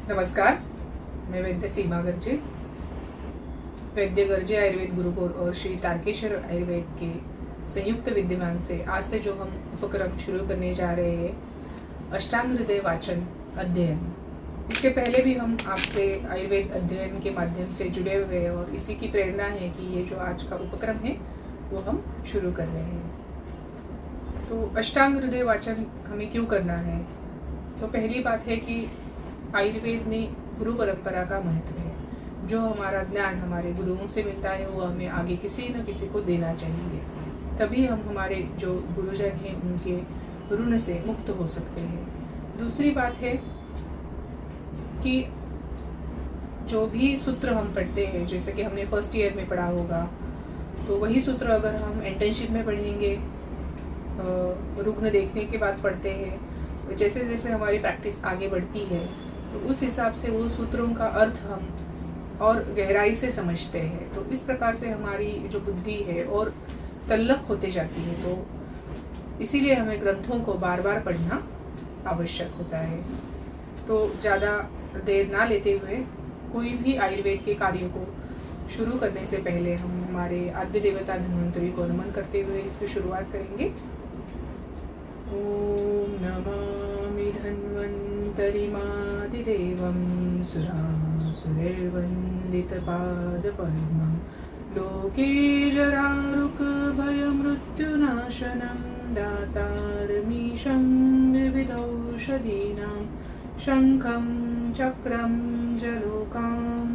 नमस्कार, मैं वैद्य सीमा गर्जे, वैद्य गर्जे आयुर्वेद गुरुकुल और श्री तारकेश्वर आयुर्वेद के संयुक्त विद्यमान से आज से जो हम उपक्रम शुरू करने जा रहे हैं, अष्टांग हृदय वाचन अध्ययन। इसके पहले भी हम आपसे आयुर्वेद अध्ययन के माध्यम से जुड़े हुए हैं और इसी की प्रेरणा है कि ये जो आज का उपक्रम है वो हम शुरू कर रहे हैं। तो अष्टांग हृदय वाचन हमें क्यों करना है? तो पहली बात है कि आयुर्वेद में गुरु परंपरा का महत्व है। जो हमारा ज्ञान हमारे गुरुओं से मिलता है वो हमें आगे किसी न किसी को देना चाहिए, तभी हम हमारे जो गुरुजन हैं उनके ऋण से मुक्त हो सकते हैं। दूसरी बात है कि जो भी सूत्र हम पढ़ते हैं, जैसे कि हमने फर्स्ट ईयर में पढ़ा होगा, तो वही सूत्र अगर हम इंटर्नशिप में पढ़ेंगे, रुग्ण देखने के बाद पढ़ते हैं, जैसे जैसे हमारी प्रैक्टिस आगे बढ़ती है तो उस हिसाब से वो सूत्रों का अर्थ हम और गहराई से समझते हैं। तो इस प्रकार से हमारी जो बुद्धि है और तल्लख होते जाती है। तो इसीलिए हमें ग्रंथों को बार बार पढ़ना आवश्यक होता है। तो ज़्यादा देर ना लेते हुए कोई भी आयुर्वेद के कार्यों को शुरू करने से पहले हम हमारे आद्य देवता धन्वंतरी को नमन करते हुए इसकी शुरुआत करेंगे। ओम नमामि धन्वन्तरिमादिदेवं सुरासुरैर्वन्दितपादपद्मं लोके जरारुकभयमृत्युनाशनं दातारमीशं विविधौषधीनां शङ्खं चक्रं जलोकां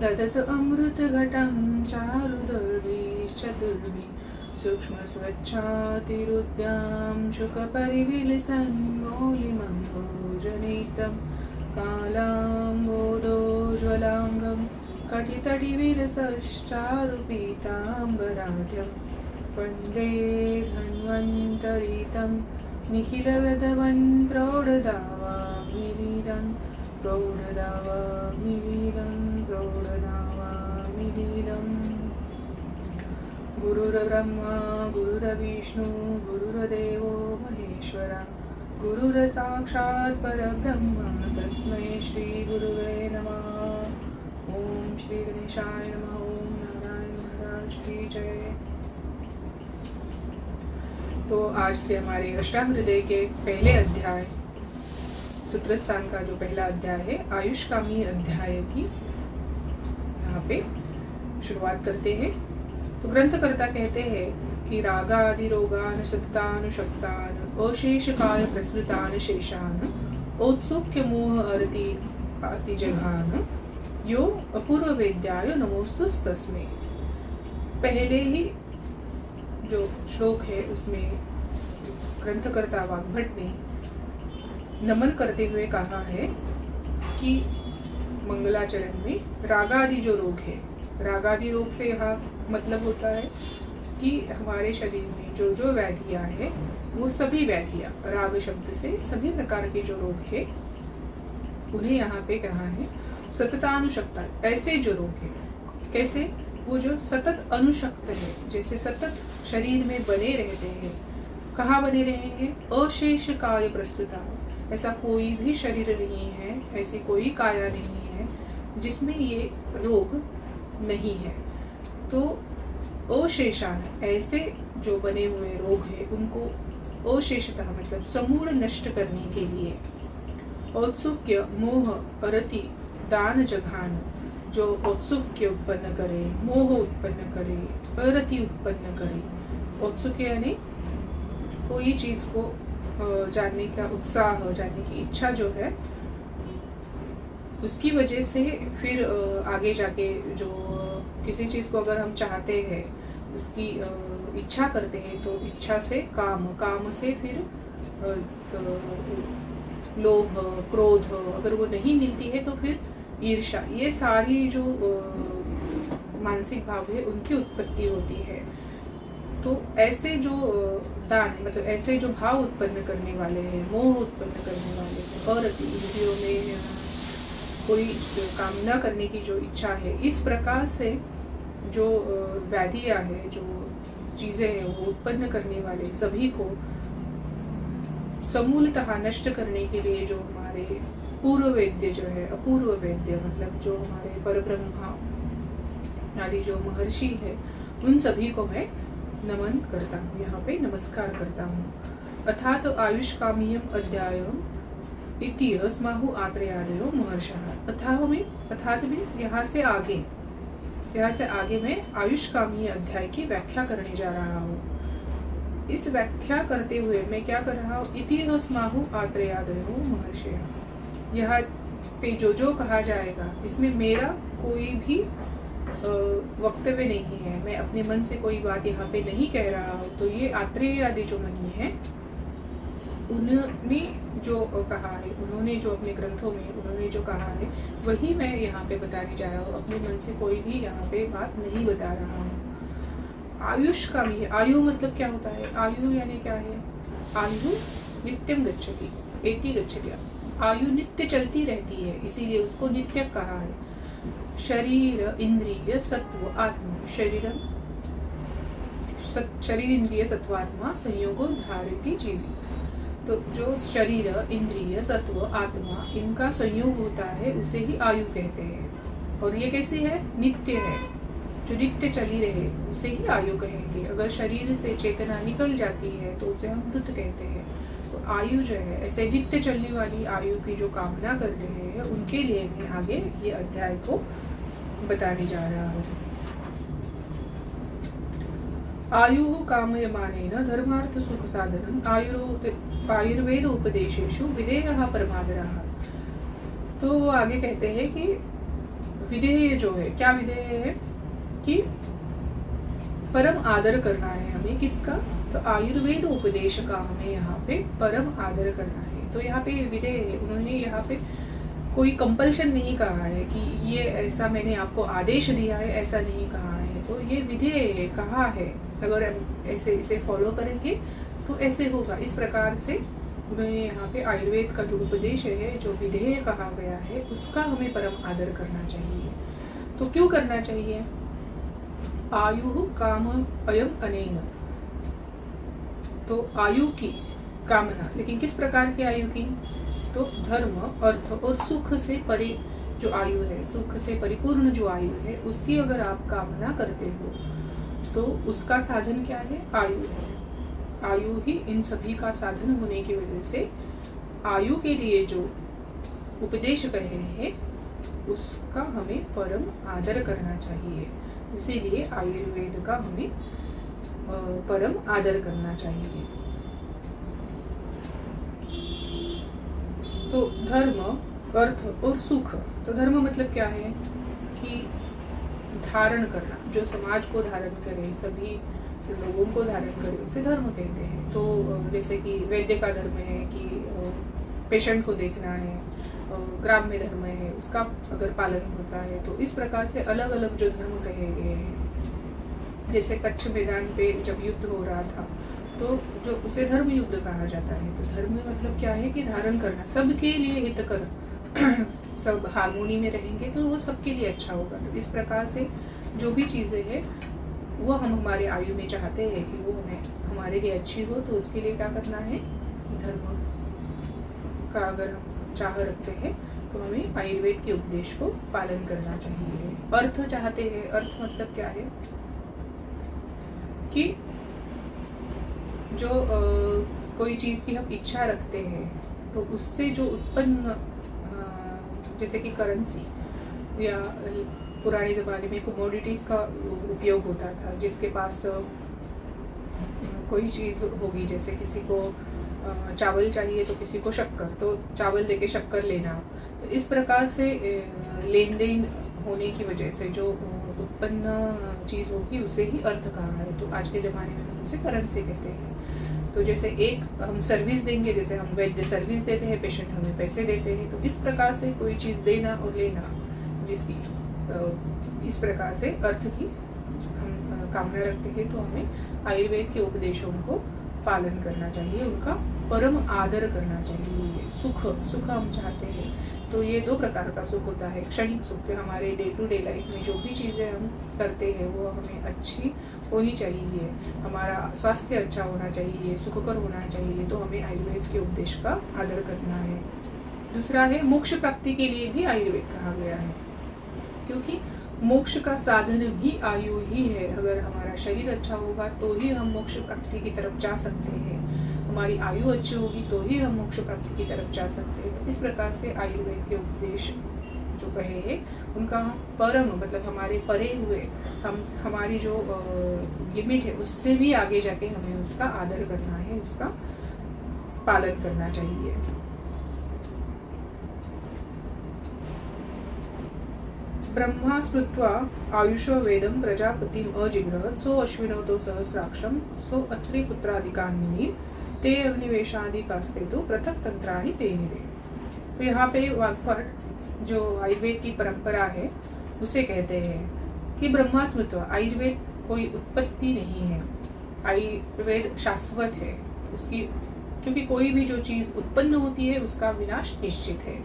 ददत अमृतघटं चारुदुर्भिश्चतुर्भिः सूक्ष्मस्वच्छातिरुद्यां शुकपरिविलसन्मौलिमम्भोजनेत्रं कालाम्बोदोज्ज्वलाङ्गं कटितटिविलसश्चारुपीताम्बराढ्यं वन्दे धन्वन्तरितं निखिलगतवन् प्रौढदावाग्निवीरं गुरुर्ब्रह्मा गुरुर्विष्णु गुरुर्देवो महेश्वरा गुरुर्साक्षात् परब्रह्म तस्मै श्री गुरुवे नमः। ओम श्री गणेशाय नमः। ओम नारायण महाराज की जय। तो आज के हमारे अष्टांग हृदय के पहले अध्याय सूत्रस्थान का जो पहला अध्याय है, आयुष्कामी अध्याय की यहाँ पे शुरुआत करते हैं। तो ग्रंथकर्ता कहते हैं कि रागादि रोगान सत्तानुशक्तान अशेष काय प्रसृतान शेषान औत्सुक्य मोह अरति अतिजघान यो अपूर्व वेद्याय नमोस्तुस्तस्मै। पहले ही जो श्लोक है उसमें ग्रंथकर्ता वाग्भट ने नमन करते हुए कहा है कि मंगलाचरण में रागादि जो रोग है, रागादि रोग से यहाँ मतलब होता है कि हमारे शरीर में जो जो व्याधियाँ है वो सभी व्याधियाँ, राग शब्द से सभी प्रकार के जो रोग है उन्हें यहाँ पे कहा है सततानुशक्ता। ऐसे जो रोग है, कैसे? वो जो सतत अनुशक्त है, जैसे सतत शरीर में बने रहते हैं। कहाँ बने रहेंगे? अशेष काय प्रस्तुता। ऐसा कोई भी शरीर नहीं है, ऐसी कोई काया नहीं है जिसमें ये रोग नहीं है। तो अशेषान, ऐसे जो बने हुए रोग है उनको अशेषतः मतलब समूल नष्ट करने के लिए औत्सुक्य मोह अरति दान जघान, जो औत्सुक्य उत्पन्न करे, मोह उत्पन्न करे, अरति उत्पन्न करे। औत्सुक्य यानी कोई चीज को जानने का उत्साह, जानने की इच्छा जो है, उसकी वजह से फिर आगे जाके जो किसी चीज को अगर हम चाहते हैं, उसकी इच्छा करते हैं, तो इच्छा से काम, काम से फिर लोभ, क्रोध, अगर वो नहीं मिलती है तो फिर ईर्ष्या, ये सारी जो मानसिक भाव है उनकी उत्पत्ति होती है। तो ऐसे जो दान मतलब ऐसे जो भाव उत्पन्न करने वाले हैं, मोह उत्पन्न करने वाले हैं, और इंद्रियों में कोई कामना करने की जो इच्छा है, इस प्रकार से जो व्याधियाँ है, जो चीज़ें हैं वो उत्पन्न करने वाले सभी को समूलतः नष्ट करने के लिए जो हमारे पूर्व वैद्य जो है, अपूर्व वैद्य मतलब जो हमारे परब्रह्मा आदि जो महर्षि है, उन सभी को मैं नमन करता हूँ, यहाँ पे नमस्कार करता हूँ। अर्थात आयुष्कामीयम अध्यायम इति अस्माहु आत्रेयादयो महर्षः। अर्थात मीन्स यहाँ से आगे मैं आयुष्कामी अध्याय की व्याख्या करने जा रहा हूँ। इस व्याख्या करते हुए मैं क्या कर रहा हूँ, इति अस्माहु आत्रेयादयो महर्षयः। यहाँ पे जो कहा जाएगा इसमें मेरा कोई भी वक्तव्य नहीं है, मैं अपने मन से कोई बात यहाँ पे नहीं कह रहा हूँ। तो ये आत्रेय आदि जो मुनि है, उन्होंने जो कहा है, उन्होंने जो अपने ग्रंथों में उन्होंने जो कहा है, वही मैं यहाँ पे बताने जा रहा हूँ। अपने मन से कोई भी यहाँ पे बात नहीं बता रहा हूँ। आयुष्कामी है, आयु मतलब क्या होता है, आयु यानी क्या है, आयु नित्यम गच्छति, एति गच्छति, आयु नित्य चलती रहती है, इसीलिए उसको नित्य कहा है। शरीर इंद्रिय सत्व आत्मा, शरीर इंद्रिय सत्व आत्मा संयोगो धारयति जीवी। तो जो शरीर इंद्रिय सत्व आत्मा इनका संयोग होता है उसे ही आयु कहते हैं। और ये कैसी है, नित्य है, जो नित्य चली रहे उसे ही आयु कहेंगे। अगर शरीर से चेतना निकल जाती है तो उसे हम मृत कहते हैं। तो आयु जो है, ऐसे नित्य चलने वाली आयु की जो कामना कर रहे हैं उनके लिए मैं आगे ये अध्याय को बताने जा रहा हूँ। आयु कामयमानेन धर्मार्थ सुख साधनम आयुर्वेद उपदेशेषु विधेयः परमादरः। तो वो आगे कहते हैं कि विधेय जो है, क्या विधेय है कि परम आदर करना है हमें, किसका, तो आयुर्वेद उपदेश का हमें यहाँ पे परम आदर करना है। तो यहाँ पे विधेय है, उन्होंने यहाँ पे कोई कंपल्शन नहीं कहा है कि ये ऐसा मैंने आपको आदेश दिया है, ऐसा नहीं कहा है। तो ये विधेय कहा है, अगर हम ऐसे इसे फॉलो करेंगे तो ऐसे होगा। इस प्रकार से उन्होंने यहाँ पे आयुर्वेद का जो उपदेश है, जो विधेय कहा गया है, उसका हमें परम आदर करना चाहिए। तो क्यों करना चाहिए, आयु काम अयम अनेन, तो आयु की कामना, लेकिन किस प्रकार की आयु की, तो धर्म अर्थ और सुख से परे जो आयु है, सुख से परिपूर्ण जो आयु है, उसकी अगर आप कामना करते हो तो उसका साधन क्या है, आयु है। आयु ही इन सभी का साधन होने की वजह से आयु के लिए जो उपदेश कहे हैं उसका हमें परम आदर करना चाहिए। इसीलिए आयुर्वेद का हमें परम आदर करना चाहिए। तो धर्म अर्थ और सुख, तो धर्म मतलब क्या है कि धारण करना, जो समाज को धारण करे, सभी लोगों को धारण करे, उसे धर्म कहते हैं। तो जैसे कि वैद्य का धर्म है कि पेशेंट को देखना है, ग्राम्य धर्म है उसका अगर पालन होता है। तो इस प्रकार से अलग अलग जो धर्म कहे गए हैं, जैसे कच्छ मैदान पे जब युद्ध हो रहा था तो जो उसे धर्म युद्ध कहा जाता है। तो धर्म मतलब क्या है कि धारण करना, सबके लिए हितकर सब हार्मोनी में रहेंगे तो वो सबके लिए अच्छा होगा। तो इस प्रकार से जो भी चीज़ें हैं वो हम हमारे आयु में चाहते हैं कि वो हमें हमारे लिए अच्छी हो, तो उसके लिए क्या करना है, धर्म का अगर हम चाह रखते हैं तो हमें आयुर्वेद के उपदेश को पालन करना चाहिए। अर्थ चाहते हैं, अर्थ मतलब क्या है कि जो कोई चीज़ की हम इच्छा रखते हैं तो उससे जो उत्पन्न, जैसे कि करेंसी या पुराने ज़माने में कमोडिटीज़ का उपयोग होता था, जिसके पास कोई चीज़ होगी, जैसे किसी को चावल चाहिए तो किसी को शक्कर, तो चावल देके शक्कर लेना। तो इस प्रकार से लेन देन होने की वजह से जो उत्पन्न चीज़ होगी उसे ही अर्थ कहा है। तो आज के ज़माने में हम उसे करेंसी कहते हैं। तो जैसे एक हम सर्विस देंगे, जैसे हम वैद्य सर्विस देते हैं, पेशेंट हमें पैसे देते हैं। तो इस प्रकार से कोई चीज़ देना और लेना, जिसकी इस प्रकार से अर्थ की हम कामना रखते हैं, तो हमें आयुर्वेद के उपदेशों को पालन करना चाहिए, उनका परम आदर करना चाहिए। सुख हम चाहते हैं तो ये दो प्रकार का सुख होता है। क्षणिक सुख, हमारे डे टू डे लाइफ में जो भी चीज़ें हम करते हैं वो हमें अच्छी होनी चाहिए, हमारा स्वास्थ्य अच्छा होना चाहिए, सुखकर होना चाहिए, तो हमें आयुर्वेद के उपदेश का आदर करना है। दूसरा है मोक्ष प्राप्ति के लिए भी आयुर्वेद कहा गया है, क्योंकि मोक्ष का साधन भी आयु ही है। अगर हमारा शरीर अच्छा होगा तो ही हम मोक्ष प्राप्ति की तरफ जा सकते हैं, हमारी आयु अच्छी होगी तो ही हम मोक्ष प्राप्ति की तरफ जा सकते हैं। तो इस प्रकार से आयुर्वेद के उपदेश जो कहे हैं उनका परम मतलब हमारे परे हुए हमारी जो लिमिट है उससे भी आगे जाके हमें उसका आदर करना है, उसका पालन करना चाहिए। ब्रह्मा स्मृत्वा आयुषो वेदम प्रजापतिम अजिग्रहत सो अश्विनोतो सहस्राक्षम सो अत्रि पुत्रादिकान् मुनि ते अग्निवेशादिकास्ते तो पृथक तंत्राणि ते निरे। तो यहाँ पे वाग्भट जो आयुर्वेद की परंपरा है उसे कहते हैं कि ब्रह्मा स्मृत्वा, आयुर्वेद कोई उत्पत्ति नहीं है, आयुर्वेद शाश्वत है उसकी, क्योंकि कोई भी जो चीज उत्पन्न होती है उसका विनाश निश्चित है।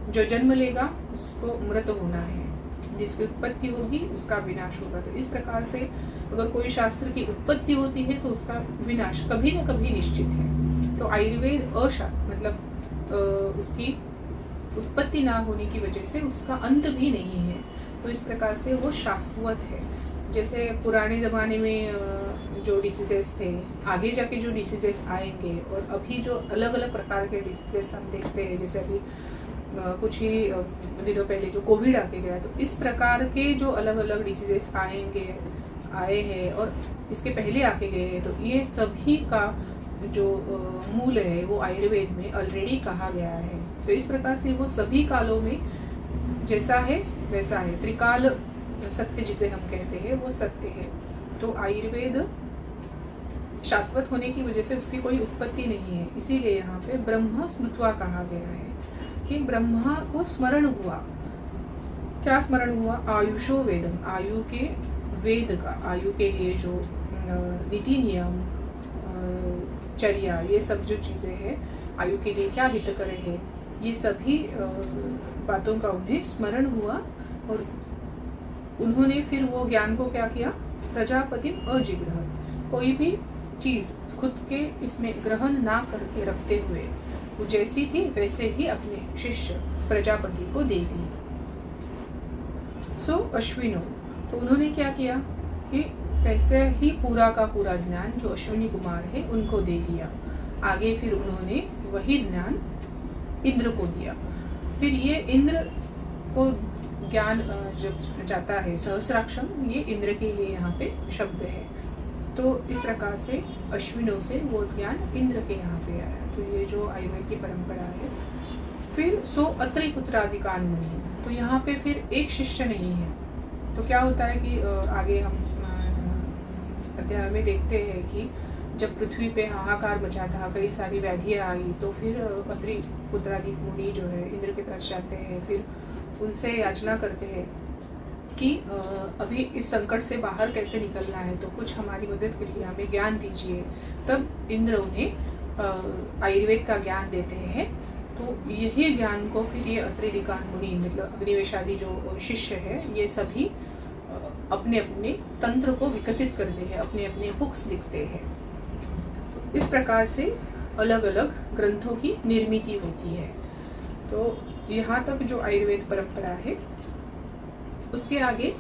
जो जन्म लेगा उसको मृत होना है, जिसकी उत्पत्ति होगी उसका विनाश होगा। तो इस प्रकार से अगर कोई शास्त्र की उत्पत्ति होती है तो उसका विनाश कभी न कभी निश्चित है। तो आयुर्वेद मतलब उसकी उत्पत्ति ना होने की वजह से उसका अंत भी नहीं है। तो इस प्रकार से वो शाश्वत है। जैसे पुराने ज़माने में जो डिसीजेस थे, आगे जाके जो डिसीजेस आएंगे, और अभी जो अलग अलग प्रकार के डिसीजेस हम देखते हैं, जैसे अभी कुछ ही दिनों पहले जो कोविड आके गया, तो इस प्रकार के जो अलग अलग डिसीजेस आए हैं और इसके पहले आके गए हैं, तो ये सभी का जो मूल है वो आयुर्वेद में ऑलरेडी कहा गया है। तो इस प्रकार से वो सभी कालों में जैसा है वैसा है, त्रिकाल सत्य जिसे हम कहते हैं वो सत्य है। तो आयुर्वेद शाश्वत होने की वजह से उसकी कोई उत्पत्ति नहीं है, इसीलिए यहाँ पे ब्रह्मा स्मृत्वा कहा गया है कि ब्रह्मा को स्मरण हुआ। क्या स्मरण हुआ? आयुषो वेदम, आयु के वेद का, आयु के लिए जो नीति नियम चर्या ये सब जो चीज़ें हैं आयु के लिए क्या हितकर है, ये सभी बातों का उन्हें स्मरण हुआ और उन्होंने फिर वो ज्ञान को क्या किया? प्रजापति अजिग्रह, कोई भी चीज खुद के इसमें ग्रहण ना करके रखते हुए वो जैसी थी वैसे ही अपने शिष्य प्रजापति को दे दी। सो अश्विनो, तो उन्होंने क्या किया कि वैसे ही पूरा का पूरा ज्ञान जो अश्विनी कुमार है उनको दे दिया। आगे फिर उन्होंने वही ज्ञान इंद्र को दिया। फिर ये इंद्र को ज्ञान जब जाता है सहस्राक्षम, ये इंद्र के लिए यहाँ पे शब्द है। तो इस प्रकार से अश्विनों से वो ज्ञान इंद्र के यहाँ पे आया। तो ये जो आयुर्वेद की परंपरा है। फिर सो अत्रि पुत्रादिकान् मुनि, तो यहाँ पे फिर एक शिष्य नहीं है। तो क्या होता है कि आगे हम अध्याय में देखते हैं कि जब पृथ्वी पे हाहाकार मचा था, कई सारी व्याधियाँ आई, तो फिर अत्रि पुत्रादिक मुनि जो है इंद्र के पास जाते हैं, फिर उनसे याचना करते हैं कि अभी इस संकट से बाहर कैसे निकलना है, तो कुछ हमारी मदद करिए, हमें ज्ञान दीजिए। तब इंद्र उन्हें आयुर्वेद का ज्ञान देते हैं। तो यही ज्ञान को फिर ये अत्रिदिकान् मुनि मतलब अग्निवेशादि जो शिष्य है ये सभी अपने अपने तंत्र को विकसित करते हैं, अपने अपने बुक्स लिखते हैं। इस प्रकार से अलग अलग ग्रंथों की निर्मिति होती है। तो यहाँ तक जो आयुर्वेद परंपरा है। उसके आगे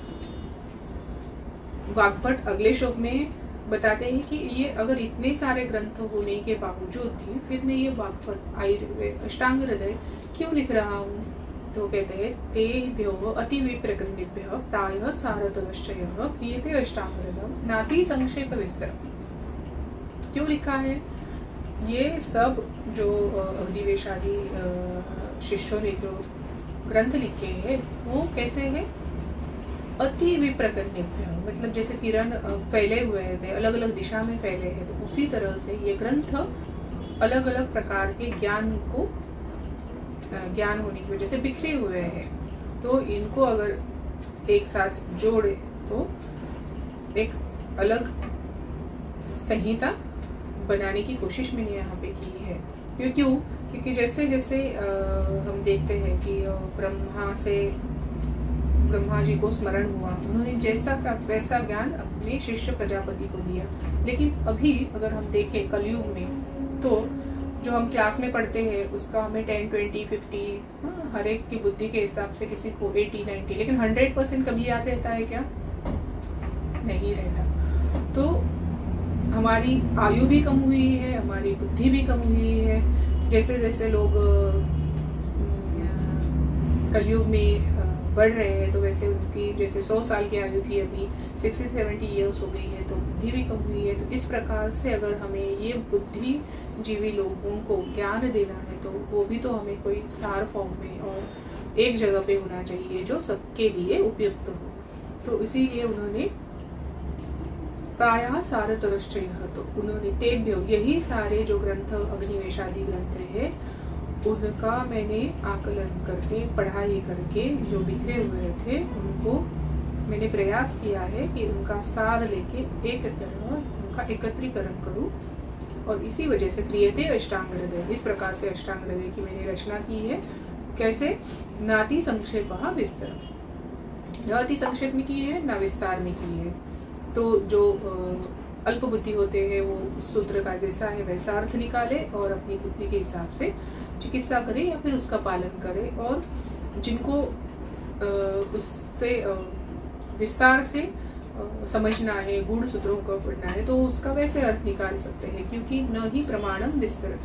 वाग्भट अगले श्लोक में बताते हैं कि ये अगर इतने सारे ग्रंथ होने के बावजूद भी फिर मैं ये वाग्भट आयुर्वेद अष्टांग हृदय क्यों लिख रहा हूँ? तो कहते हैं तेभ्यो अति विप्रकरणेभ्यः प्रायः सारतलश्चयः क्रियते अष्टांग हृदयम् नाति संक्षेप विस्तर। क्यों लिखा है? ये सब जो अग्निवेशादि शिष्यों ने जो ग्रंथ लिखे हैं वो कैसे है? अति विप्रकरणेभ्यः, मतलब जैसे किरण फैले हुए थे, अलग अलग दिशा में फैले हैं, तो उसी तरह से ये ग्रंथ अलग अलग प्रकार के ज्ञान होने की वजह से बिखरे हुए हैं। तो इनको अगर एक साथ जोड़े तो एक अलग संहिता बनाने की कोशिश मैंने यहाँ पे की है। क्यों? क्योंकि जैसे जैसे हम देखते हैं कि ब्रह्मा जी को स्मरण हुआ, उन्होंने जैसा का वैसा ज्ञान अपने शिष्य प्रजापति को दिया। लेकिन अभी अगर हम देखें कलयुग में तो जो हम क्लास में पढ़ते हैं उसका हमें 10, 20, 50 हर एक की बुद्धि के हिसाब से किसी को 80, 90, लेकिन 100% कभी याद रहता है क्या? नहीं रहता। तो हमारी आयु भी कम हुई है, हमारी बुद्धि भी कम हुई है। जैसे जैसे लोग कलयुग में बढ़ रहे हैं तो वैसे उनकी जैसे 100 साल की आयु थी अभी 60-70 ईयर्स हो गई है, तो बुद्धि भी कम हुई है। तो इस प्रकार से अगर हमें ये बुद्धिजीवी लोगों को ज्ञान देना है तो वो भी तो हमें कोई सार फॉर्म में और एक जगह पे होना चाहिए जो सबके लिए उपयुक्त हो। तो इसीलिए उन्होंने प्रायः सारतरश्चय, तो उन्होंने तेभ्यो, यही सारे जो ग्रंथ अग्निवेशादि ग्रंथ है उनका मैंने आकलन करके, पढ़ाई करके, जो बिखरे हुए थे उनको मैंने प्रयास किया है कि उनका सार लेके एक तरह उनका एकत्रीकरण करूं, और इसी वजह से क्रियते अष्टांग हृदय, इस प्रकार से अष्टांग हृदय की मैंने रचना की है। कैसे? नाति संक्षेप विस्तार, न अति संक्षेप में की है न विस्तार में की है। तो जो अल्प बुद्धि होते हैं वो सूत्र का जैसा है वैसा अर्थ निकाले और अपनी बुद्धि के हिसाब से चिकित्सा करे या फिर उसका पालन करे, और जिनको उससे विस्तार से समझना है, गूढ़ सूत्रों को पढ़ना है, तो उसका वैसे अर्थ निकाल सकते हैं, क्योंकि न ही प्रमाणम विस्तार,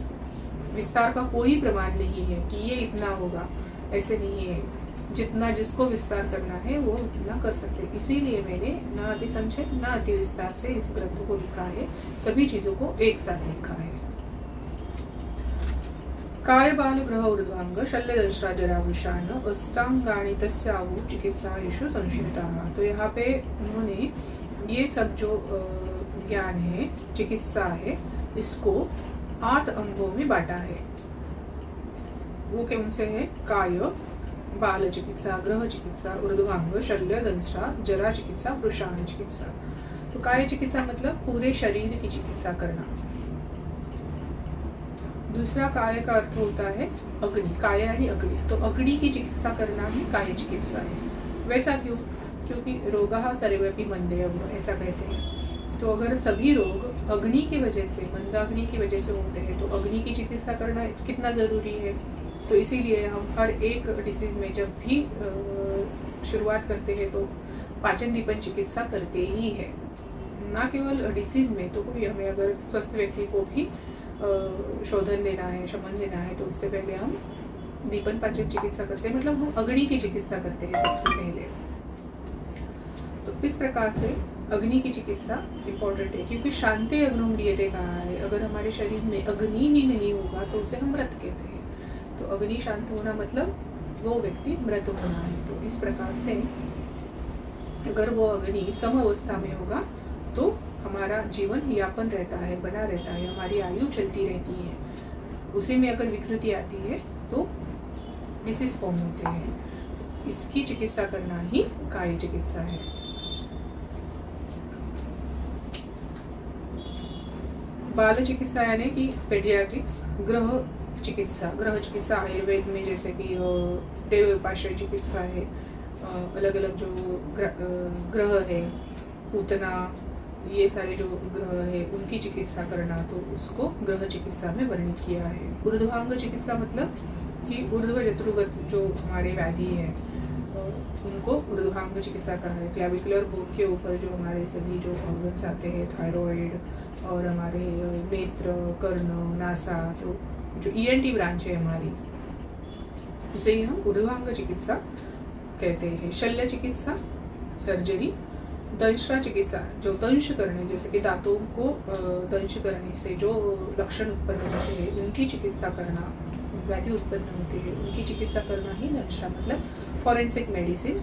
विस्तार का कोई प्रमाण नहीं है कि ये इतना होगा, ऐसे नहीं है। जितना जिसको विस्तार करना है वो उतना कर सकते। इसीलिए मैंने न अति संक्षेप न अति विस्तार से इस ग्रंथ को लिखा है, सभी चीजों को एक साथ लिखा है। काय बाल ग्रह ऊर्ध्वांग शल्य दंश्रा जरा विषाण अष्टांगाणि तस्याहु चिकित्सायेषु संशिता। तो यहाँ पे उन्होंने ये सब जो ज्ञान है, चिकित्सा है, इसको 8 अंगों में बांटा है। वो कौन से है? काय, बाल चिकित्सा, ग्रह चिकित्सा, ऊर्ध्वांग, शल्य दंश्रा, जरा चिकित्सा, वृषाण चिकित्सा। तो काय चिकित्सा मतलब पूरे शरीर की चिकित्सा करना। दूसरा काय का अर्थ होता है अग्नि, काय यानी अग्नि, तो अग्नि की चिकित्सा करना ही काय चिकित्सा है। वैसा क्यों? क्योंकि रोगाः सर्वेपि मंदेयः, ऐसा कहते हैं। तो अगर सभी रोग अग्नि की वजह से, मंदाग्नि की वजह से होते हैं, तो अग्नि की चिकित्सा करना कितना जरूरी है। तो इसीलिए हम हर एक डिसीज में जब भी शुरुआत करते हैं तो पाचन दीपन चिकित्सा करते ही है। ना केवल डिसीज में, तो कोई हमें अगर स्वस्थ व्यक्ति को भी शोधन देना है, शमन देना है, तो उससे पहले हम दीपन पाचन चिकित्सा करते हैं, मतलब हम अग्नि की चिकित्सा करते हैं सबसे पहले। तो इस प्रकार से अग्नि की चिकित्सा इम्पोर्टेंट है, क्योंकि शांति अग्निं म्रियते कहा है। अगर हमारे शरीर में अग्नि ही नहीं होगा तो उसे हम मृत कहते हैं। तो अग्नि शांत होना मतलब वो व्यक्ति मृत होना है। तो इस प्रकार से अगर वो अग्नि सम अवस्था में होगा तो हमारा जीवन यापन रहता है, बना रहता है, हमारी आयु चलती रहती है। उसी में अगर विकृति आती है तो डिसीज फॉर्म होते हैं। तो इसकी चिकित्सा करना ही काय चिकित्सा है। बाल चिकित्सा यानी कि पेडियाट्रिक्स। ग्रह चिकित्सा आयुर्वेद में जैसे कि देव विपाश्रय चिकित्सा है, अलग अलग जो ग्रह है, पूतना, ये सारे जो ग्रह है उनकी चिकित्सा करना, तो उसको ग्रह चिकित्सा में वर्णित किया है। ऊर्ध्वांग चिकित्सा मतलब कि ऊर्ध्व जत्रुगत जो हमारे व्याधि है उनको ऊर्ध्वांग चिकित्सा कहा है। क्लैविकुलर बोन के ऊपर जो हमारे सभी जो ऑर्गन्स आते हैं, थायराइड और हमारे नेत्र, कर्ण, नासा, तो जो ENT ब्रांच है हमारी, उसे ही हम ऊर्ध्वांग चिकित्सा कहते हैं। शल्य चिकित्सा सर्जरी। दंश्रा चिकित्सा जो दंश करने, जैसे कि दांतों को दंश करने से जो लक्षण उत्पन्न होते हैं उनकी चिकित्सा करना, व्याधि उत्पन्न होती है उनकी चिकित्सा करना ही दंश्रा मतलब फॉरेंसिक मेडिसिन।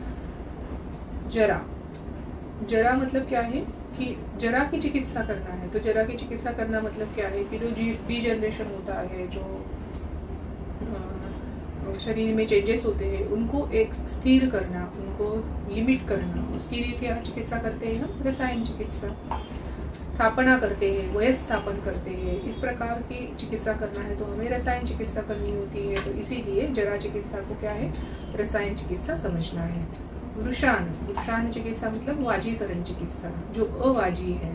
जरा मतलब क्या है कि जरा की चिकित्सा करना है। तो जरा की चिकित्सा करना मतलब क्या है कि जो डिजनरेशन होता है, जो शरीर में चेंजेस होते हैं उनको एक स्थिर करना, उनको लिमिट करना, उसके लिए क्या चिकित्सा करते हैं हम? रसायन चिकित्सा। स्थापना करते हैं, वयस्थापन करते हैं, इस प्रकार की चिकित्सा करना है तो हमें रसायन चिकित्सा करनी होती है। तो इसीलिए जरा चिकित्सा को क्या है? रसायन चिकित्सा समझना है। वृषाण चिकित्सा मतलब वाजीकरण चिकित्सा, जो अवाजी है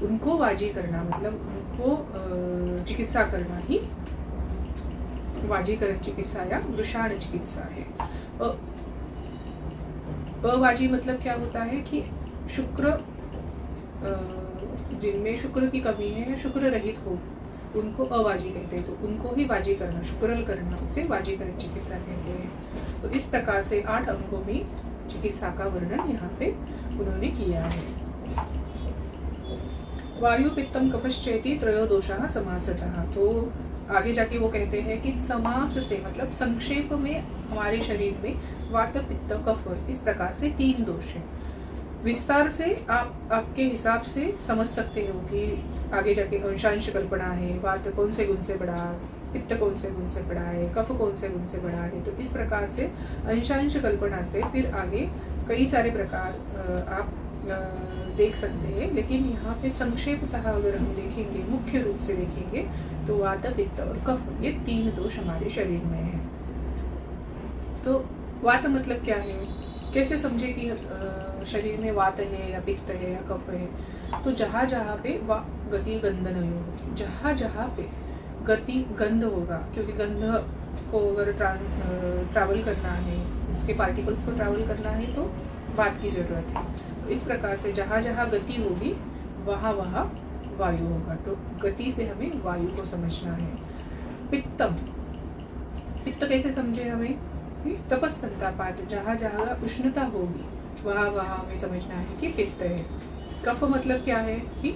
उनको वाजी करना मतलब उनको चिकित्सा करना ही वाजीकरण चिकित्सा या वृषाण चिकित्सा है। अवाजी मतलब क्या होता है कि शुक्र जिनमें शुक्र की कमी है या शुक्र रहित हो उनको अवाजी कहते हैं, तो उनको ही वाजी करना, शुक्रल करना, उसे वाजीकरण चिकित्सा कहते हैं। तो इस प्रकार से 8 अंकों में चिकित्सा का वर्णन यहाँ पे उन्होंने किया है। वायु पित्तम कफश्चेति त्रयोदोषः समासतः। तो आगे जाके वो कहते हैं कि समास से मतलब संक्षेप में हमारे शरीर में वात पित्त कफ इस प्रकार से 3 दोष हैं। विस्तार से आप आपके हिसाब से समझ सकते हो कि आगे जाके अंशांश कल्पना है, वात कौन से गुण से बड़ा, पित्त कौन से गुण से बड़ा है, कफ कौन से गुण से बड़ा है। तो इस प्रकार से अंशांश कल्पना से फिर आगे कई सारे प्रकार आप देख सकते हैं, लेकिन यहाँ पे संक्षेपतः अगर हम देखेंगे, मुख्य रूप से देखेंगे तो वात पित्त और कफ ये 3 दोष हमारे शरीर में है। तो वात मतलब क्या है, कैसे समझे कि शरीर में वात है या पित्त है या कफ है। तो जहाँ जहाँ पे गति गंधन होगी, जहाँ जहाँ पे गति गंध होगा, क्योंकि गंध को अगर ट्रैवल करना है, उसके पार्टिकल्स को ट्रैवल करना है तो वात की जरूरत है। तो इस प्रकार से जहाँ जहाँ गति होगी वहाँ वहाँ वायु होगा। तो गति से हमें वायु को समझना है। पित्तम, पित्त कैसे समझे हमें, तपस संतापात, जहाँ जहाँ उष्णता होगी वहाँ वहाँ हमें समझना है कि पित्त है। कफ मतलब क्या है कि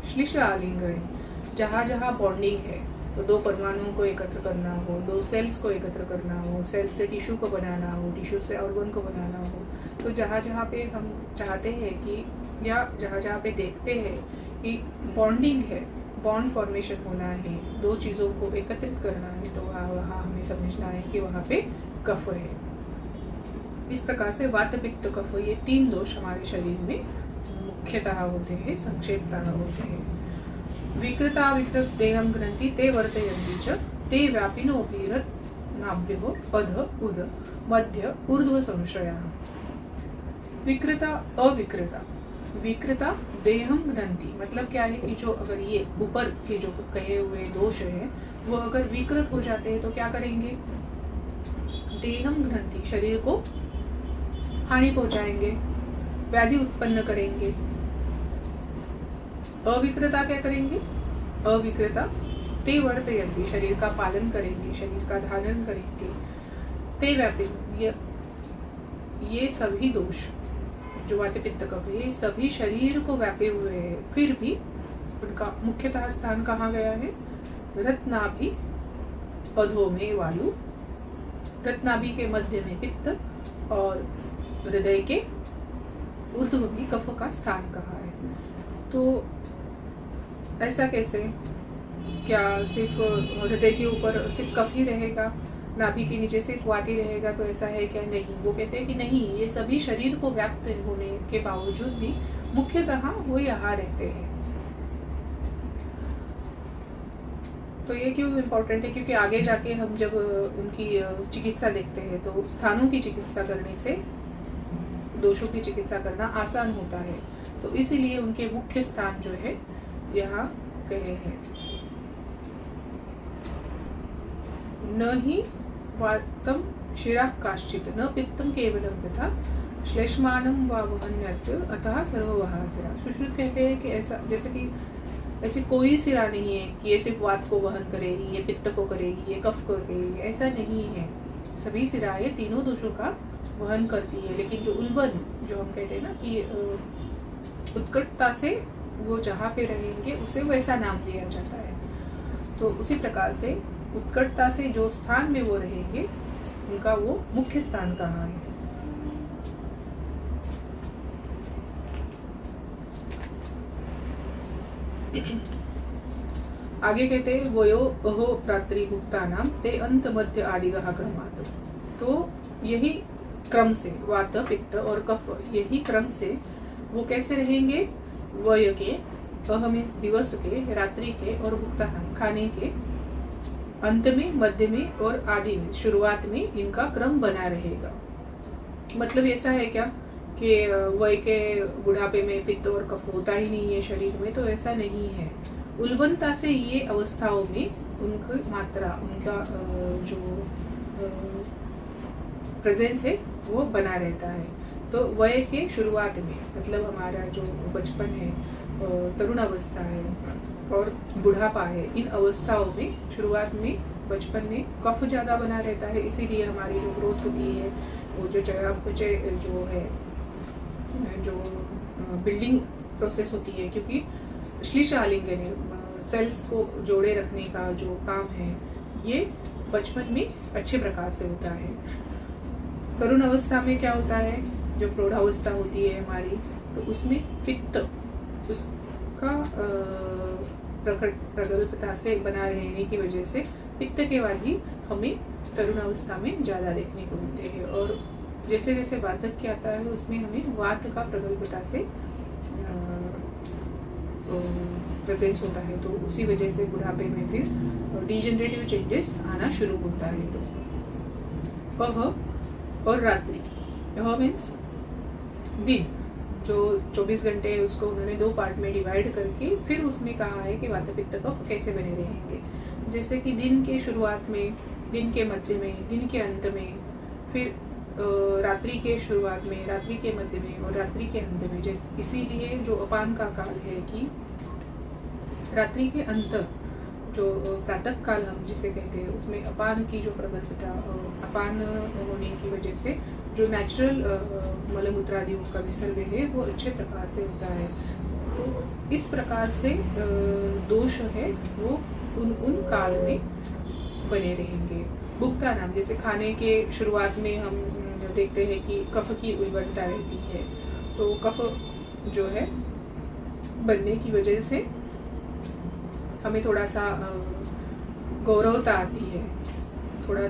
श्लिष आलिंगनी, जहाँ जहाँ बॉन्डिंग है, तो 2 परमाणुओं को एकत्र करना हो, 2 सेल्स को एकत्र करना हो, सेल से टिश्यू को बनाना हो, टिश्यू से ऑर्गन को बनाना हो, तो जहाँ जहाँ पे हम चाहते हैं कि या जहाँ जहाँ पे देखते हैं कि बॉन्डिंग है, बॉन्ड फॉर्मेशन होना है, 2 चीज़ों को एकत्रित करना है, तो वहाँ वहाँ हमें समझना है कि वहाँ पे कफ है। इस प्रकार से वात पित्त कफ ये 3 दोष हमारे शरीर में मुख्यतः होते हैं, संक्षेपतः होते हैं। विकृता विकृत देहम ग्रंथि ते वर्तयन्ति च ते व्यापिनो पीरत नाभ्यो अध उद मध्य ऊर्ध्व संश्रयः। विकृता अविकृता, विकृता देहम ग्रंथि मतलब क्या है कि जो अगर ये ऊपर के जो कहे हुए दोष हैं वो अगर विकृत हो जाते हैं तो क्या करेंगे, देहम ग्रंथि शरीर को हानि पहुंचाएंगे, व्याधि उत्पन्न करेंगे। अविकृता क्या करेंगे, अविकृता ते वर्तयन्ति शरीर का पालन करेंगे, शरीर का धारण करेंगे। ते व्यापिन ये सभी दोष जो वात पित्त कफ ये सभी शरीर को व्यापे हुए हैं, फिर भी उनका मुख्यतः स्थान कहाँ गया है, रत्नाभि अधो में वायु, रत्नाभि के मध्य में पित्त और हृदय के ऊर्ध्व में कफ का स्थान कहाँ है। तो ऐसा कैसे, क्या सिर्फ हृदय के ऊपर सिर्फ कफ ही रहेगा, नाभि के नीचे सिर्फ वात ही रहेगा, तो ऐसा है क्या, नहीं। वो कहते हैं कि नहीं, ये सभी शरीर को व्याप्त होने के बावजूद भी मुख्यतः वो यहाँ रहते हैं। तो ये क्यों इम्पोर्टेंट है, क्योंकि आगे जाके हम जब उनकी चिकित्सा देखते हैं तो स्थानों की चिकित्सा करने से दोषों की चिकित्सा करना आसान होता है। तो इसीलिए उनके मुख्य स्थान जो है यहाँ कहे हैं। न ही वातम शिरा काश्चित न पित्तम केवलम तथा श्लेष्मानम वा वहन्यत् अतः सर्ववहा सिरा। सुश्रुत कहते हैं कि ऐसा जैसे कि ऐसी कोई सिरा नहीं है कि ये सिर्फ वात को वहन करेगी, ये पित्त को करेगी, ये कफ को करेगी, ऐसा नहीं है। सभी सिराएं तीनों दोषों का वहन करती है, लेकिन जो उल्बन जो हम कहते हैं ना कि उत्कटता से वो जहाँ पे रहेंगे उसे वैसा नाम दिया जाता है। तो उसी प्रकार से उत्कटता से जो स्थान में वो रहेंगे उनका वो मुख्य स्थान कहाँ है। आगे कहते हैं वयो अहो प्रातृभुक्ता नाम ते अंत मध्य आदिगः क्रमात्। तो यही क्रम से वात पित्त और कफ यही क्रम से वो कैसे रहेंगे, वय के, अह मीन्स दिवस के, रात्रि के और भुक्ता खाने के, अंत में, मध्य में और आदि में शुरुआत में इनका क्रम बना रहेगा। मतलब ऐसा है क्या कि वय के बुढ़ापे में पित्त और कफ होता ही नहीं है शरीर में, तो ऐसा नहीं है। उल्बणता से ये अवस्थाओं में उनकी मात्रा, उनका जो प्रेजेंस है वो बना रहता है। तो वय के शुरुआत में, मतलब हमारा जो बचपन है, तरुण अवस्था है और बुढ़ापा है, इन अवस्थाओं में शुरुआत में बचपन में कफ ज़्यादा बना रहता है, इसीलिए हमारी जो ग्रोथ होती है, वो जो चयापचय जो है, जो बिल्डिंग प्रोसेस होती है, क्योंकि श्लीष्मालिंगन सेल्स को जोड़े रखने का जो काम है ये बचपन में अच्छे प्रकार से होता है। तरुण अवस्था में क्या होता है, जो प्रौढ़ावस्था होती है हमारी, तो उसमें पित्त उसका प्रगल्भता से बना रहने की वजह से पित्त के वादी हमें तरुण अवस्था में ज़्यादा देखने को मिलते हैं। और जैसे जैसे वार्धक्य आता है उसमें हमें वात का प्रगल्भता से प्रेजेंस होता है, तो उसी वजह से बुढ़ापे में फिर डिजेनरेटिव चेंजेस आना शुरू होता है। तो वह और रात्रि, यह मीन्स दिन, जो 24 घंटे है उसको उन्होंने 2 पार्ट में डिवाइड करके फिर उसमें कहा है कि वात पित्त कफ कैसे बने रहेंगे। जैसे कि दिन के शुरुआत में, दिन के मध्य में, दिन के अंत में, फिर रात्रि के शुरुआत में, रात्रि के मध्य में और रात्रि के अंत में। इसीलिए जो अपान का काल है कि रात्रि के अंत, जो प्रातः काल हम जिसे कहते हैं, उसमें अपान की जो प्रगल्भता, अपान होने की वजह से जो नेचुरल मलमूत्रादियों का विसर्ग है वो अच्छे प्रकार से होता है। तो इस प्रकार से दोष है वो उन काल में बने रहेंगे। भुक्ता नाम, जैसे खाने के शुरुआत में हम देखते हैं कि कफ की उल्बणता रहती है, तो कफ जो है बनने की वजह से हमें थोड़ा सा गौरवता आती है, थोड़ा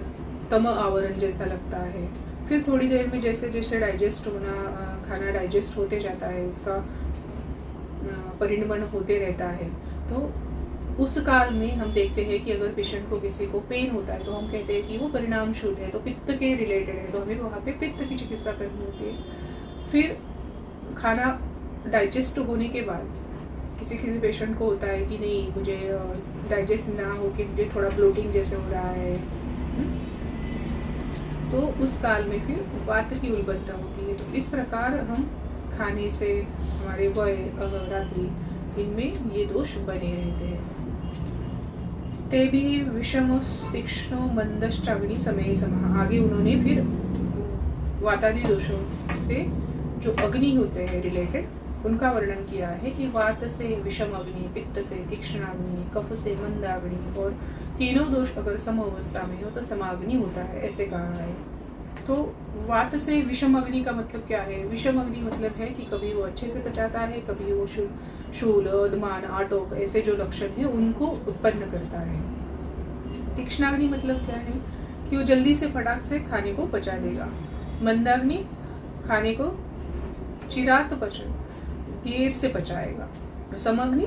तम आवरण जैसा लगता है। फिर थोड़ी देर में जैसे जैसे डाइजेस्ट होना, खाना डाइजेस्ट होते जाता है, उसका परिणमन होते रहता है, तो उस काल में हम देखते हैं कि अगर पेशेंट को किसी को पेन होता है तो हम कहते हैं कि वो परिणामशूल है, तो पित्त के रिलेटेड है, तो हमें वहाँ पे पित्त की चिकित्सा करनी होती है। फिर खाना डाइजेस्ट होने के बाद किसी किसी पेशेंट को होता है कि नहीं, मुझे डाइजेस्ट ना हो कि मुझे थोड़ा ब्लोटिंग जैसे हो रहा है, तो उस काल में फिर वात की उल्बणता होती है। तो इस प्रकार हम खाने से हमारे वय, रात्रि, इनमें ये दोष बने रहते हैं। ते भी विषम तीक्ष्ण मंदश्चाग्नि समय समाह, आगे उन्होंने फिर वातादि दोषों से जो अग्नि होते हैं रिलेटेड उनका वर्णन किया है कि वात से विषम अग्नि, पित्त से तीक्ष्ण अग्नि, कफ से मंदाग्नि, और तीनों दोष अगर सम अवस्था में हो तो समाग्नि होता है, ऐसे कहा है। तो वात से विषम अग्नि का मतलब क्या है? विषम अग्नि मतलब है कि कभी वो अच्छे से पचाता है, कभी वो शूल, अदमान, आटोप, ऐसे जो लक्षण है उनको उत्पन्न करता है। तीक्ष्णाग्नि मतलब क्या है कि वो जल्दी से फटाक से खाने को पचा देगा। मंदाग्नि खाने को चिरात पचन, देर से पचाएगा। समग्नि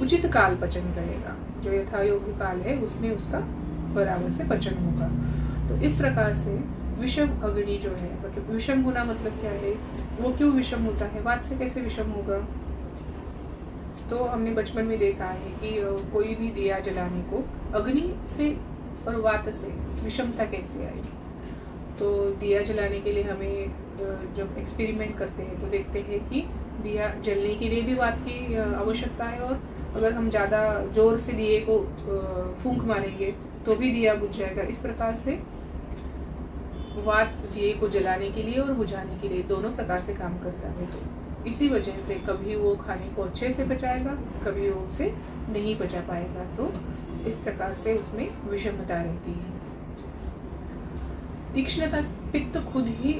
उचित काल पचन करेगा, जो यथा योग्य काल है उसमें उसका बराबर से पचन होगा। तो इस प्रकार से विषम अग्नि जो है, मतलब विषम होना मतलब क्या है, वो क्यों विषम होता है, वात से कैसे विषम होगा? तो हमने बचपन में देखा है कि कोई भी दिया जलाने को अग्नि से और वात से विषमता कैसे आएगी। तो दिया जलाने के लिए हमें जब एक्सपेरिमेंट करते हैं तो देखते हैं कि दिया जलने के लिए भी वात की आवश्यकता है, और अगर हम ज़्यादा जोर से दिए को फूंक मारेंगे तो भी दिया बुझ जाएगा। इस प्रकार से वात दिए को जलाने के लिए और बुझाने के लिए दोनों प्रकार से काम करता है। तो इसी वजह से कभी वो खाने को अच्छे से पचाएगा, कभी वो उसे नहीं पचा पाएगा। तो इस प्रकार से उसमें विषमता रहती है। तीक्ष्णता, पित्त खुद ही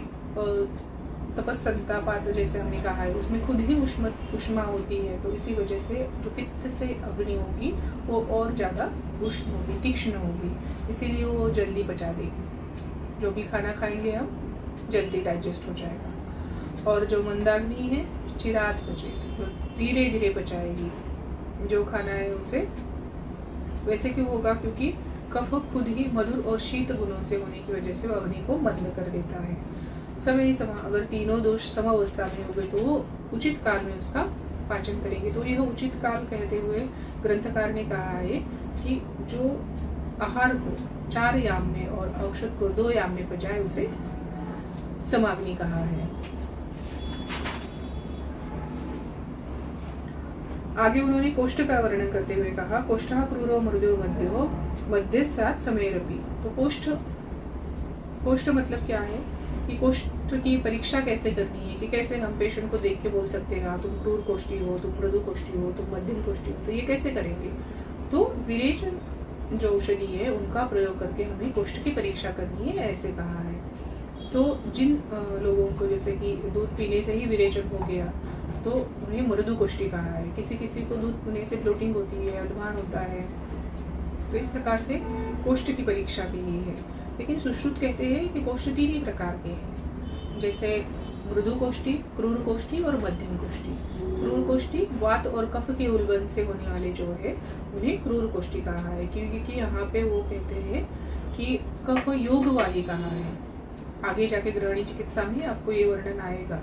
तपस्संतापात जैसे हमने कहा है, उसमें खुद ही उष्मा होती है, तो इसी वजह से जो पित्त से अग्नि होगी वो और ज़्यादा उष्ण होगी, तीक्ष्ण होगी, इसीलिए वो जल्दी पचा देगी। जो भी खाना खाएंगे हम जल्दी डाइजेस्ट हो जाएगा। और जो मंदाग्नि है चिरात पचे, जो धीरे धीरे पचाएगी जो खाना है उसे। वैसे क्यों होगा? क्योंकि कफ खुद ही मधुर और शीत गुणों से होने की वजह से वो अग्नि को मंद कर देता है। समय समा, अगर तीनों दोष समावस्था में हो गए तो वो उचित काल में उसका पाचन करेंगे। तो यह उचित काल कहते हुए ग्रंथकार ने कहा है कि जो आहार को 4 याम में और औषध को 2 याम में पचाए उसे समाग्नि कहा है। आगे उन्होंने कोष्ठ का वर्णन करते हुए कहा, कोष्ठः क्रूरो मृदो मध्यो मध्य सात समयरपि। तो कोष्ठ मतलब क्या है कि कोष्ठ की परीक्षा कैसे करनी है, कि कैसे हम पेशेंट को देख के बोल सकते हैं तुम क्रूर कोष्ठी हो, तुम मृदु कोष्ठी हो, तुम मध्यम कोष्ठी हो। तो ये कैसे करेंगे? तो विरेचन जो औषधि है उनका प्रयोग करके हमें कोष्ठ की परीक्षा करनी है, ऐसे कहा है। तो जिन लोगों को जैसे कि दूध पीने से ही विरेचन हो गया तो उन्हें मृदु कोष्ठी कहा है। किसी किसी को दूध पीने से ब्लोटिंग होती है, उल्माण होता है। तो इस प्रकार से कोष्ठ की परीक्षा भी ही है। लेकिन सुश्रुत कहते हैं कि कोष्ठ 3 ही प्रकार के हैं, जैसे मृदु कोष्ठी, क्रूर कोष्ठी और मध्यम कोष्ठी। क्रूर कोष्ठी वात और कफ के उल्बन से होने वाले जो है उन्हें क्रूर कोष्ठी कहा है, क्योंकि यहाँ पे वो कहते हैं कि कफ योग वाली कहा है। आगे जाके गृहिणी चिकित्सा में आपको ये वर्णन आएगा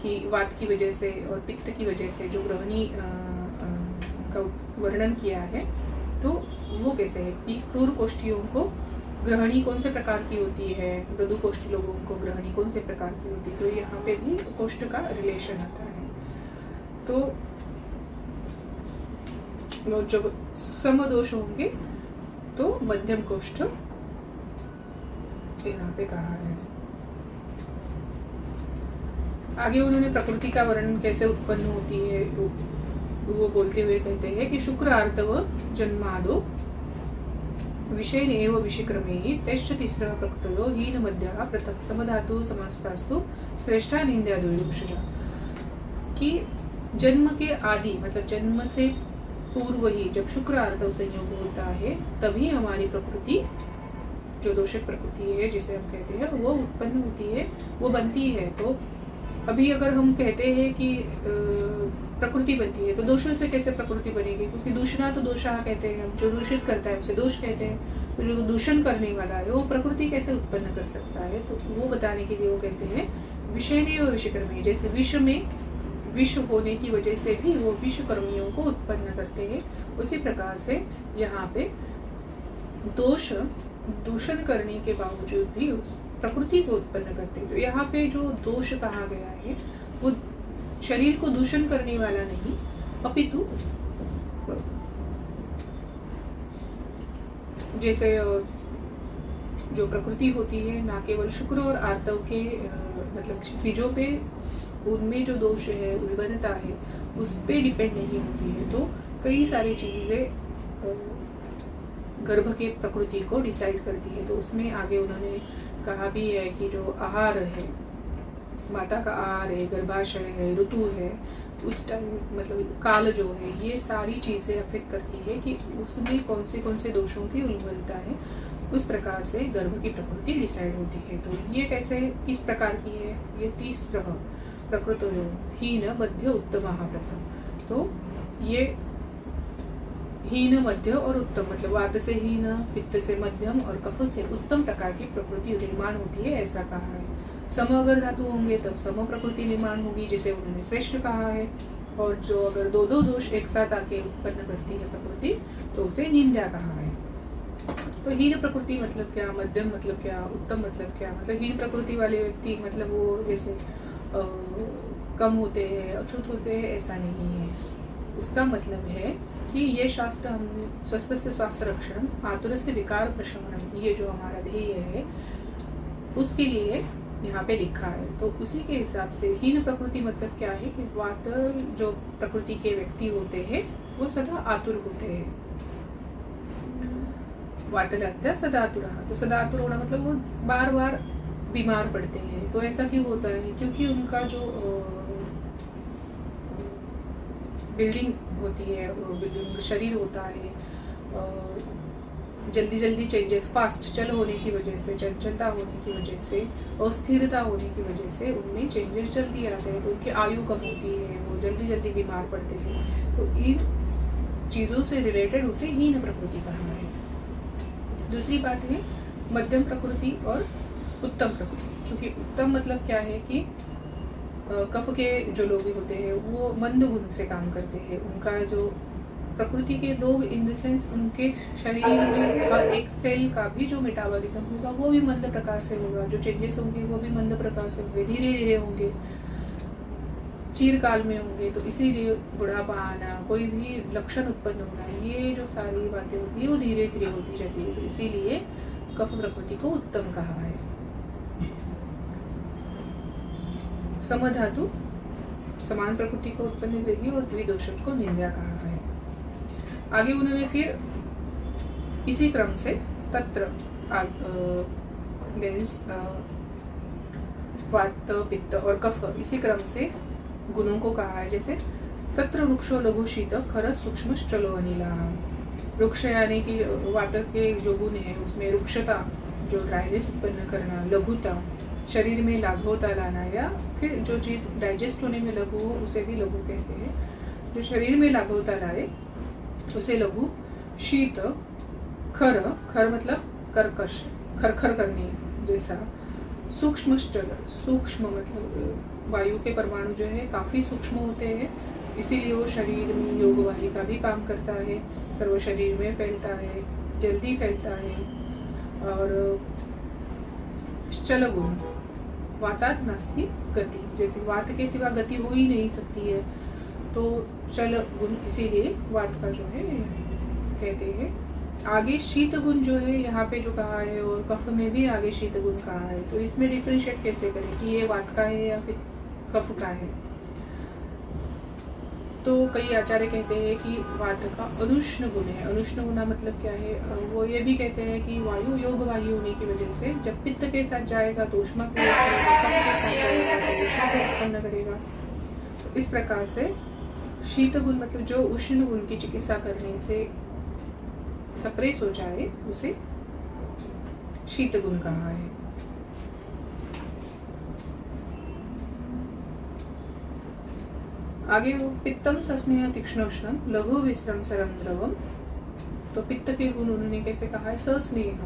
कि वात की वजह से और पित्त की वजह से जो गृहिणी का वर्णन किया है तो वो कैसे है कि क्रूर कोष्ठियों को गृहिणी कौन से प्रकार की होती है, मृदु कोष्ठी लोगों को गृहिणी कौन से प्रकार की होती है। तो यहाँ पे भी कोष्ठ का रिलेशन आता है। तो जब समदोष होंगे तो मध्यम कोष्ठ यहाँ पे कहा है। आगे उन्होंने प्रकृति का वर्णन कैसे उत्पन्न होती है वो बोलते हुए कहते हैं कि शुक्र आर्तव जन्मादो विषय एव विषक्रमे तेश्च तीसरा प्रकृतो हीन मध्य पृथक समधातु समस्तास्तु श्रेष्ठा निंदा दोषजा। कि जन्म के आदि मतलब जन्म से पूर्व ही जब शुक्र आर्तव संयोग होता है तभी हमारी प्रकृति जो दोषित प्रकृति है जिसे हम कहते हैं वो उत्पन्न होती है, वो बनती है। तो अभी अगर हम कहते हैं कि प्रकृति बनती है तो दोषों से कैसे प्रकृति बनेगी, क्योंकि दूषणा तो दोषा कहते हैं, हम जो दूषित करता है उसे दोष कहते हैं। तो जो दूषण करने वाला है वो प्रकृति कैसे उत्पन्न कर सकता है, तो वो बताने के लिए वो कहते हैं विषय और विषकर्मी। जैसे विष में विष होने की वजह से भी वो विषकर्मियों को उत्पन्न करते हैं, उसी प्रकार से यहाँ पे दोष दूषण करने के बावजूद भी प्रकृति को उत्पन्न करते हैं। तो यहाँ पे जो दोष कहा गया है वो शरीर को दूषण करने वाला नहीं, अपितु जैसे जो प्रकृति होती है ना केवल शुक्र और आर्तव के मतलब बीजों पे उनमें जो दोष है उल्बणता है उस पे डिपेंड नहीं होती है। तो कई सारी चीजें गर्भ के प्रकृति को डिसाइड करती है। तो उसमें आगे उन्होंने कहा भी है कि जो आहार है, माता का आहार है, गर्भाशय है, ऋतु है, उस टाइम मतलब काल जो है, ये सारी चीज़ें अफेक्ट करती है कि उसमें कौन से दोषों की उल्बणता है। उस प्रकार से गर्भ की प्रकृति डिसाइड होती है। तो ये कैसे किस प्रकार की है, ये 30 प्रकृतो हीन मध्य उत्तम प्रथम। तो ये हीन मध्य और उत्तम मतलब वात से हीन, पित्त से मध्यम और कफ से उत्तम प्रकार की प्रकृति निर्माण होती है, ऐसा कहा है। सम अगर धातु होंगे तब सम प्रकृति निर्माण होगी, जिसे उन्होंने श्रेष्ठ कहा है। और जो अगर दो दोष एक साथ आके उत्पन्न करती है प्रकृति तो उसे निंदा कहा है। तो हीन प्रकृति मतलब क्या, मध्यम मतलब क्या, उत्तम मतलब क्या। मतलब हीन प्रकृति वाले व्यक्ति मतलब वो जैसे कम होते हैं, अछूत होते हैं, ऐसा नहीं है। उसका मतलब है कि ये शास्त्र हम स्वस्थ से स्वास्थ्य रक्षण आतुर से विकार प्रशमन, ये जो हमारा ध्येय है उसके लिए यहाँ पे लिखा है। तो उसी के हिसाब से हीन प्रकृति मतलब क्या है कि वात जो प्रकृति के व्यक्ति होते हैं वो सदा आतुर होते हैं। वातलत्या सदा आतुर, तो सदा आतुर होना मतलब वो बार बार बीमार पड़ते हैं। तो ऐसा क्यों होता है, क्योंकि उनका जो बिल्डिंग होती है, शरीर होता है, जल्दी जल्दी चेंजेस फास्ट चल होने की वजह से, चंचलता होने की वजह से, अस्थिरता होने की वजह से उनमें चेंजेस जल्दी आते हैं। तो उनकी आयु कम होती है, वो जल्दी जल्दी बीमार पड़ते हैं। तो इन चीज़ों से रिलेटेड उसे हीन प्रकृति कहा है। दूसरी बात है मध्यम प्रकृति और उत्तम प्रकृति, क्योंकि उत्तम मतलब क्या है कि कफ के जो लोग होते हैं वो मंद गुण से काम करते हैं। उनका जो प्रकृति के लोग इन द सेंस उनके शरीर में हर एक सेल का भी जो मेटाबॉलिज्म होगा वो भी मंद प्रकार से होगा, जो चेंजेस होंगे वो भी मंद प्रकार से होंगे, धीरे धीरे होंगे, चीरकाल में होंगे। तो इसीलिए बुढ़ापा आना, कोई भी लक्षण उत्पन्न होना, ये जो सारी बातें होती है वो धीरे धीरे होती जाती है। तो इसीलिए कफ प्रकृति को उत्तम कहा है। समधातु समान प्रकृति को उत्पन्न देगी और द्विदोषज को निंदा कहा है। आगे उन्होंने फिर इसी क्रम से तत्र वात पित्त और कफ इसी क्रम से गुणों को कहा है। जैसे तत्र वृक्षो लघु शीत खर सूक्ष्म चलो अनिला। वृक्ष यानी कि वात के जो गुण है उसमें वृक्षता, जो ड्राइनेस उत्पन्न करना, लघुता, शरीर में लाघवता लाना, या फिर जो चीज डाइजेस्ट होने में लघु हो उसे भी लघु कहते हैं। जो शरीर में लाघवता लाए उसे लघु। शीत, खर, खर मतलब कर्कश, खरखर करने जैसा। सूक्ष्म, सूक्ष्म मतलब वायु के परमाणु जो है काफी सूक्ष्म होते हैं, इसीलिए वो शरीर में योगवाही का भी काम करता है, सर्व शरीर में फैलता है, जल्दी फैलता है। और चल गुण, वातात् नास्ति गति, जैसे वात के सिवा गति हो ही नहीं सकती है, तो चल गुण इसीलिए वात का जो है कहते हैं। आगे शीत गुण जो है यहाँ पे जो कहा है, और कफ में भी आगे शीत गुण कहा है, तो इसमें डिफरेंशिएट कैसे करें कि ये वात का है या फिर कफ का है। तो कई आचार्य कहते हैं कि वात का अनुष्ण गुण है। अनुष्ण गुण मतलब क्या है, वो ये भी कहते हैं कि वायु योग वायु होने की वजह से जब पित्त के साथ जाएगा तो ऊष्मा उत्पन्न करेगा। तो इस प्रकार से शीत गुण मतलब जो उष्ण गुण की चिकित्सा करने से सप्रेस हो जाए उसे शीत गुण कहा है। आगे वो पित्तम सस्नेह तीक्ष्णोष्णम लघु विश्रम सरम द्रवम। तो पित्त के गुण उन्होंने कैसे कहा है, सस्नेह,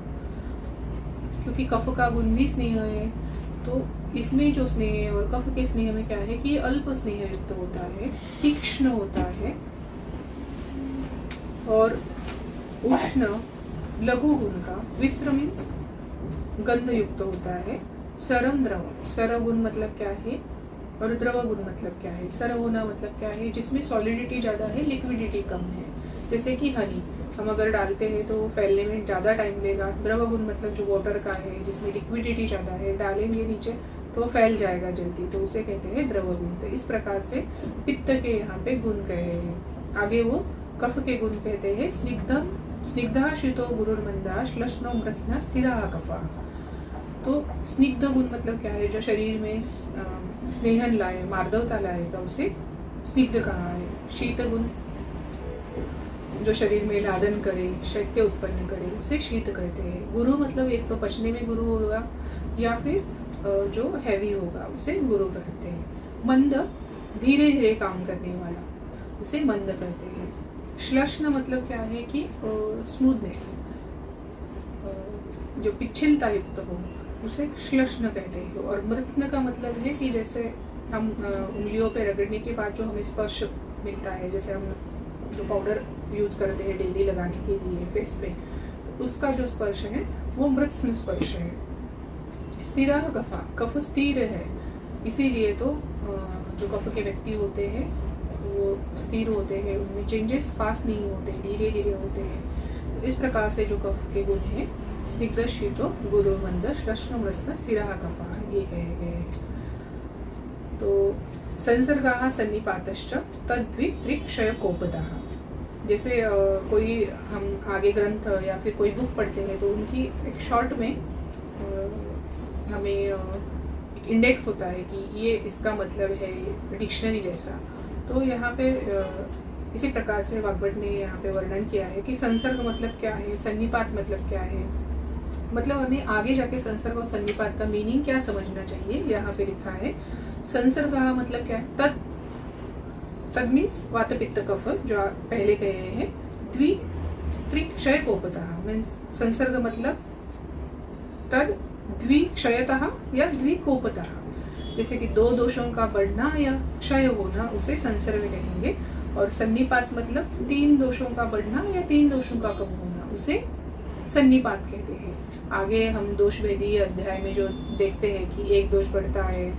क्योंकि कफ का गुण भी स्नेह है। तो इसमें जो स्नेह है और कफ के स्नेह में क्या है कि अल्प स्नेह युक्त होता है, तीक्ष्ण होता है, और उष्ण लघु गुण का, विश्रम मीन्स गंध युक्त होता है। सरम द्रवम, सर गुण मतलब क्या है और द्रव गुण मतलब क्या है। सर होना मतलब क्या है, जिसमें सॉलिडिटी ज्यादा है, लिक्विडिटी कम है। जैसे कि हनी हम अगर डालते हैं तो फैलने में ज्यादा टाइम लेगा। द्रव गुण मतलब जो वाटर का है, जिसमें लिक्विडिटी ज्यादा है, डालेंगे नीचे तो फैल जाएगा जल्दी, तो उसे कहते हैं द्रव गुण। तो इस प्रकार से पित्त के यहाँ पे गुण कहे हैं। आगे वो कफ के गुण कहते हैं, स्निग्धम स्निग्धा शीतो गुरुर्मंदा श्लष्णो मृत्स्ना स्थिरा कफा। तो स्निग्ध गुण मतलब क्या है, जो शरीर में स्नेहन लाए, मार्दवता लाएगा उसे स्निग्ध कहा है। शीत गुण जो शरीर में लादन करे, शैत्य उत्पन्न करे, उसे शीत कहते हैं। गुरु मतलब एक तो पचने में गुरु होगा या फिर जो हैवी होगा उसे गुरु कहते हैं। मंद धीरे धीरे काम करने वाला, उसे मंद कहते हैं। श्लष्ण मतलब क्या है कि स्मूथनेस, जो पिछलता युक्त हो, उसे श्लष्ण कहते हैं। और मृत्स्न का मतलब है कि जैसे हम उंगलियों पे रगड़ने के बाद जो हमें स्पर्श मिलता है, जैसे हम जो पाउडर यूज करते हैं डेली लगाने के लिए फेस पे, तो उसका जो स्पर्श है वो मृत्स्न स्पर्श है। स्थिरा कफा, कफ स्थिर है, इसीलिए तो जो कफ के व्यक्ति होते हैं वो स्थिर होते हैं, उनमें चेंजेस फास्ट नहीं होते, धीरे धीरे होते हैं। तो इस प्रकार से जो कफ के गुण है, स्निग्ध शीतो गुरु मंद श्लष्ण मृत्स्न स्थिरा कफा, ये कहे गए। तो संसर्गाः सन्निपातश्च तद्वित्रिक्षय कोपदाः। जैसे कोई हम आगे ग्रंथ या फिर कोई बुक पढ़ते हैं तो उनकी एक शॉर्ट में हमें एक इंडेक्स होता है कि ये इसका मतलब है, डिक्शनरी जैसा। तो यहाँ पे इसी प्रकार से वाग्भट ने यहाँ पे वर्णन किया है कि संसर्ग मतलब क्या है, सन्निपात मतलब क्या है। मतलब हमें आगे जाके संसर्ग और सन्निपात का मीनिंग क्या समझना चाहिए, यहाँ पे लिखा है। संसर्ग मतलब क्या है, तद मीन्स वात पित्त कफ, जो पहले कहे हैं। त्रिक्षय कोपता मीन्स संसर्ग मतलब तद द्विक्षयतः या द्विकोपतः। जैसे कि दो दोषों का बढ़ना या क्षय होना उसे संसर्ग कहेंगे, और सन्निपात मतलब तीन दोषों का बढ़ना या तीन दोषों का कम होना उसे सन्निपात कहते हैं। आगे हम दोष भेदी अध्याय में जो देखते हैं कि एक दोष बढ़ता है,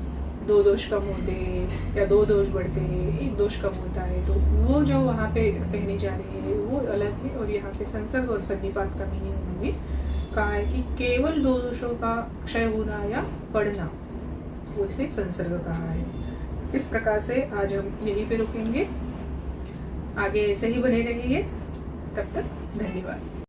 दो दोष कम होते हैं, या दो दोष बढ़ते हैं, एक दोष कम होता है, तो वो जो वहाँ पे कहने जा रहे हैं वो अलग है। और यहाँ पे संसर्ग और सन्निपात का मीनिंग उन्होंने कहा है कि केवल दो दोषों का क्षय होना या बढ़ना उसे संसर्ग कहा है। इस प्रकार से आज हम यहीं पे रुकेंगे, आगे ऐसे ही बने रहिए। तब तक धन्यवाद।